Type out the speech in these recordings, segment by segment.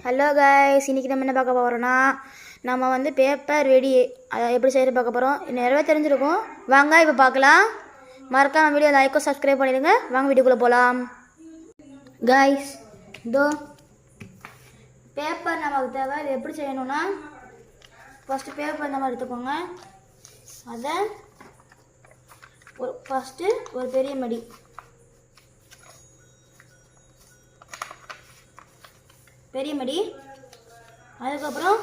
Hello guys, இன்றைக்கி நம்ம என்ன பார்க்க போகிறோன்னா, நம்ம வந்து பேப்பர் வெடி அதை எப்படி செய்கிறது பார்க்க போகிறோம். நிறைய தெரிஞ்சிருக்கும். வாங்க இப்போ பார்க்கலாம். மறக்காம வீடியோ லைக்கோ சப்ஸ்கிரைப் பண்ணிடுங்க. வாங்க வீடியோக்குள்ளே போகலாம். கைஸ், இதோ பேப்பர் நமக்கு தேவை. இது எப்படி செய்யணும்னா, ஃபஸ்ட்டு பேப்பர் இந்த மாதிரி எடுத்துக்கோங்க. அதை ஃபஸ்ட்டு ஒரு பெரிய மடி, அதுக்கப்புறம்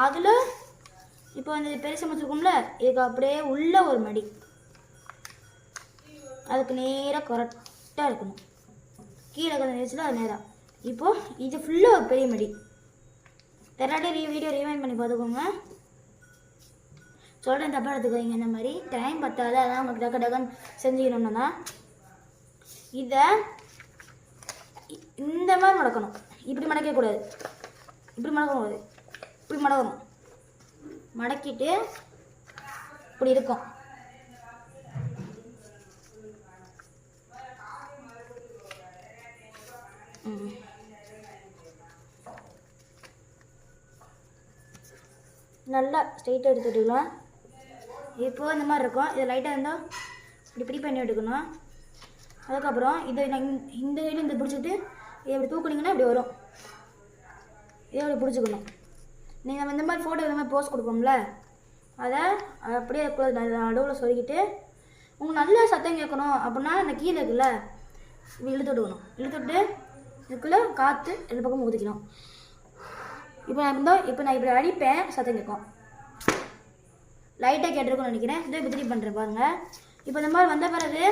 அதில் இப்போ வந்து பெரிய சமைச்சிருக்கோம்ல, இதுக்கு அப்படியே உள்ள ஒரு மடி, அதுக்கு நேராக கரெக்டாக இருக்கணும். கீழே இருக்கிற நேரத்தில் அது நேராக. இப்போது இது ஃபுல்லாக ஒரு பெரிய மடி. தெராட்டி வீடியோ ரிவைண்ட் பண்ணி பார்த்துக்கோங்க. சொல்கிறேன், தப்பாக எடுத்துக்கோங்க. இந்த மாதிரி டைம் பத்தாது, அதான் உங்களுக்கு டக்குன்னு செஞ்சுக்கணுன்னா இதை இந்த மாதிரி மடக்கணும். இப்படி மடக்கக்கூடாது, இப்படி மடக்கக்கூடாது, இப்படி மடக்கணும். மடக்கிட்டு இப்படி இருக்கும். நல்லா ஸ்ட்ரைட்டாக எடுத்துக்கலாம். இப்போ இந்த மாதிரி இருக்கும். இதை லைட்டாக இருந்தால் இப்படி பண்ணி எடுக்கணும். அதுக்கப்புறம் இதை இந்த வீடு இந்த பிடிச்சிட்டு இதை இப்படி தூக்குனீங்கன்னா இப்படி வரும். இதை அப்படி பிடிச்சிக்கணும். நீங்கள் இந்த மாதிரி ஃபோட்டோ இந்த மாதிரி போஸ்ட் கொடுப்போம்ல, அதை அப்படியே நடுவில் சொருகிட்டு உங்களுக்கு நல்ல சத்தம் கேட்கணும் அப்படின்னா அந்த கீழே இருக்குல்ல இப்படி இழுத்து விட்டுக்கணும். இழுத்துட்டு இதுக்குள்ளே காற்று ரெண்டு பக்கம் ஊற்றிக்கணும். இப்போ நான் இப்படி அடிப்பேன், சத்தம் கேட்கும். லைட்டாக கேட்டிருக்குன்னு நினைக்கிறேன். இதோ இப்போ திருப்பி பண்ணுறேன் பாருங்கள். இப்போ இந்த மாதிரி வந்த பிறகு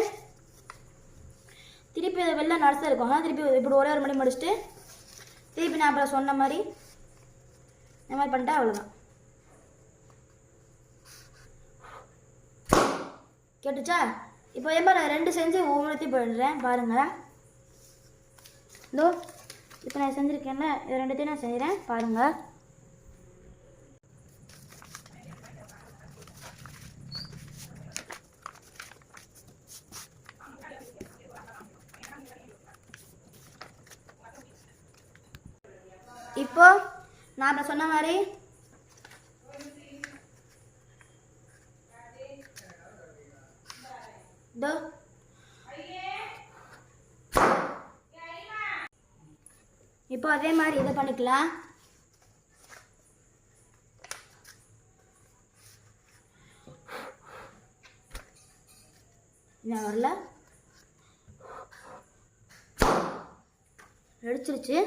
திருப்பி அதை வெளில நடத்த இருக்கோங்க. திருப்பி இப்படி ஒரே ஒரு மணி முடிச்சுட்டு திருப்பி நான் அப்புறம் சொன்ன மாதிரி இந்த மாதிரி பண்ணிட்டா அவ்வளோதான். கேட்டுச்சா? இப்போ இதே மாதிரி நான் ரெண்டு செஞ்சு ஒவ்வொருத்தையும் பண்ணுறேன் பாருங்கள். இதோ இப்போ நான் செஞ்சுருக்கேன்ல, இது ரெண்டுத்தையும் நான் செய்கிறேன் பாருங்கள். இப்போ நான் இப்போ சொன்ன மாதிரி இதோ இப்போ அதே மாதிரி இதை பண்ணிக்கலாம். நான் வரல, வெடிச்சிருச்சு.